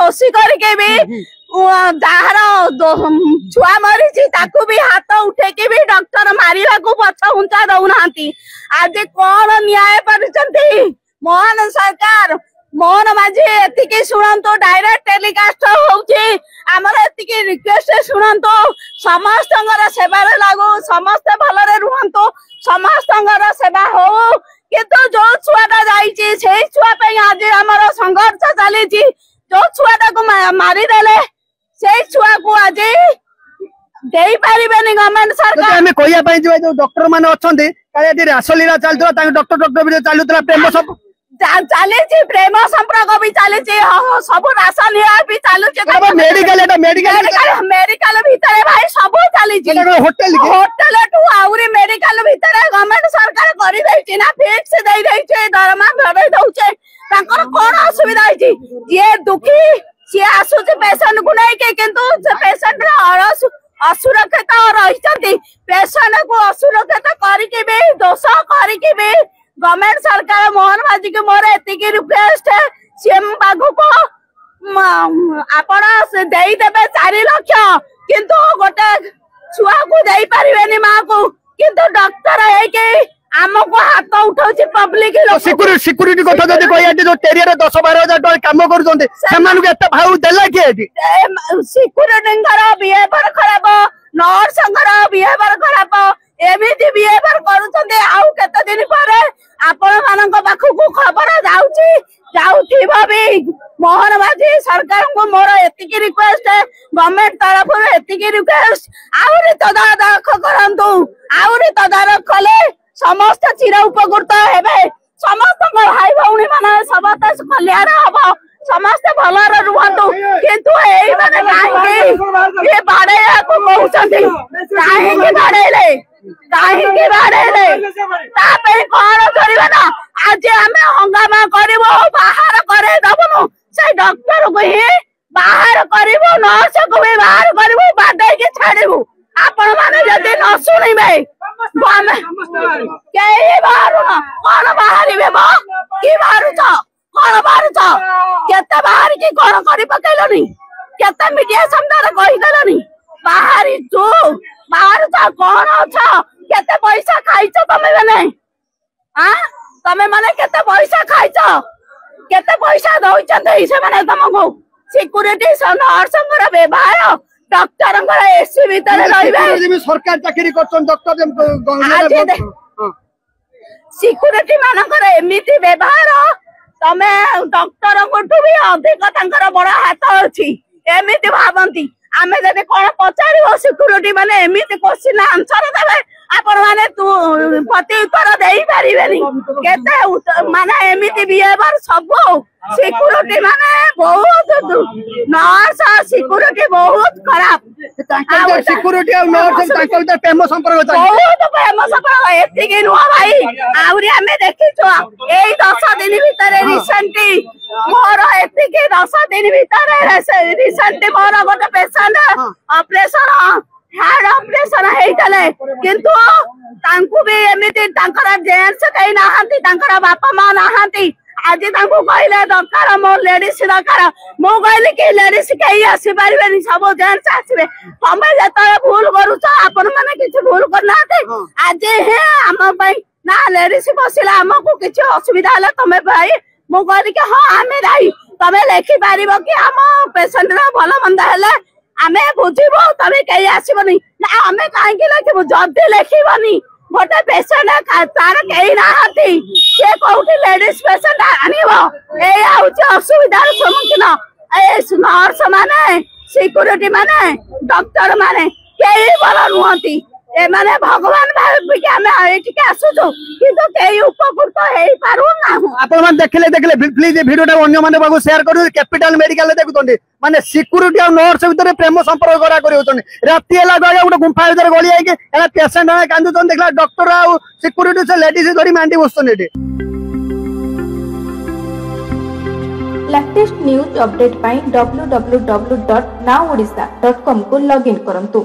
दोषी करके भी जार छुआ मरी ताकू भी हाथ उठे भी डॉक्टर मारिबा को पछ उंचा दउना आज कौन न्याय पारिचंती मोहन सरकार मोहन माझी एतिकी शुणंतु डायरेक्ट टेलीकास्ट होउची हमर एतिकी रिक्वेस्ट शुणंतु समस्त सेवा लागू समस्त भलरे रुहंतु समस्त सेवा हो किंतु जो छुआटा जाइची से छुआ पे आज हमर संघर्ष चली जो छुआटा को मारी देले से छुआ को आज देई परिबेनी गवर्नमेंट सरकार हमें कोइया पई जो डॉक्टर माने अछंती काले रासलीला चलतो ताके डॉक्टर भी चलुतला प्रेम सब चली प्रेम संपर्क भी चली सब रासलीला भी चलुचे मेडिकल भीतर भाई सब चली होटल टू आउरी मेडिकल भीतर गवर्नमेंट सरकार करी देछि ना फिक्स दे देछि दरमा भरे दउचे ताकर कोन असुविधा होछि जे दुखी से आसुचे पेशेंट को नै के किंतु से पेशेंट असुरक्षित रही पेशेंट को असुरक्षित करके भी दोष करके भी गवर्नमेंट सरकार मोहन माझी के मोर एतिकी रिक्वेस्ट है सीएम बागु को आपण देई देबे 4 लाख किंतु गोटे छुआ को देई परिबेनी मां को किंतु डॉक्टर है के हमको हाथ उठाउची पब्लिक सिक्यूरिटी कथा जदी कोइ जो टेरिया रे 10-12 हजार टका काम करजोंते सेमानु के एत भाउ देला के एटी सिक्यूरिटी कर बिहेवियर खराब नर्स कर बिहेवियर खराब एमिति बिहेवियर करूचंते आउ केते दिन परे आपण मानक पाखु खबर जाउची जाउथीबा भी मोहन माझी सरकार को मोर एतिकी रिक्वेस्ट है गवर्नमेंट तरफ एतिकी रिक्वेस्ट आउरी तदारख करंतु आउरी तदारख कले समस्त चिर उपकृत हेबे समस्त भाई भौणी माने सबत कल्याण हबो समस्त भलर रुहंतु किंतु एई माने काहे ये बाड़ेया को कहउचंती काहे के बाड़ेले तापे कोन करिबा ना आज हमें हंगामा करबो बाहर करे दबनु से डॉक्टर को ही बाहर करबो नर्स को भी बाहर करबो बाडे के छाड़बो आपण माने जदी न सुनिबे हम के बाहर ना कोन बाहरिबे बा की बाहर छ कोन बाहर छ केते बाहर की कोन करि पकेलनी केते मीडिया सामने रे कहि देलनी बाहर तू बाहर छ कोन छ केते पैसा खाइछ तमे माने हां तमे माने केते पैसा खाइछ केते पैसा दउचंते से माने तमको सिक्यूरिटी नर्संगर व्यवहार डॉक्टर एसी भीतर रहिबे सरकार चाकरी करछन डॉक्टर सिक्यूरिटी मानकर एमिति व्यवहार तमे डॉक्टर कोठु भी अधिक तांकर बड़ा हाथ अछि एमिति भाबंती आमे जदि कोन पचारिबो सिक्यूरिटी माने एमिति क्वेश्चन आंसर देबे आपण माने तू प्रति उत्तर देई परिबेनी केते माने एमिति बिहेवियर सब सिक्यूरिटी माने बहुत नर्स सिक्यूरिटी बहुत खराब तांकर सिक्यूरिटी और नर्स तांकर भीतर प्रेम संपर्क बहुत प्रेम संपर्क एतिके नुआ भाई आउरी हमें देखिछो एई 10 दिन भीतर रिसेंटली मोर एतिके 10 दिन भीतर रिसेंटली मोर गोटे पेशेंट ऑपरेशन हार्ट ऑपरेशन हेइतले किंतु तांकु भी एमिति तांकर जेंट्स कहि नाहंती तांकर बापा मां नाहंती आज तांकु कहले दरकार मो लेडीज दरकार मो कहले कि लेडीज कहि आसी परिबेनी सब जेंट्स आसीबे तमे जता भूल करूछ आपन माने किछ भूल करनाते आज हे हम भाई ना लेडीज बसिला हमको किछ असुविधा हला तमे भाई मो कहले कि हां हमें राई तमे लेखि पारिबो कि हम पेशेंट रा भलो मंदा हले आमे बुझिबो तमे कहि आसीबनी ना हमें काहे कि लेखिबो जदी लेखिबनी गोटे पेशेंट तार कहीं नाहती से कोठी लेडीज पेशेंट आनिबो ए आउछ असुविधार सम्मुखीन ए नर्स माने सिक्यूरिटी माने डॉक्टर माने केही भल नुहंती ए माने भगवान भाबी कि हमें एटिके आसुछु किंतु केही उपकृत हेई पारु ना आपण मान देखले प्लीज वीडियोटा अन्य माने बागु शेयर करू कैपिटल मेडिकल देखुतोंडी माने सिक्यूरिटी और नर्स भीतर प्रेम संपर्क करा करियोतोंडी राती एला गया गोटे गुंफा भीतर गली आइ के एला पेशेंट है कांदुतों देखला डॉक्टर आ सिक्यूरिटी से लेडीज धरी मांडी बसतोंडी एटी लेटेस्ट न्यूज अपडेट पाई www.nowodisha.com को लॉगिन करंतु।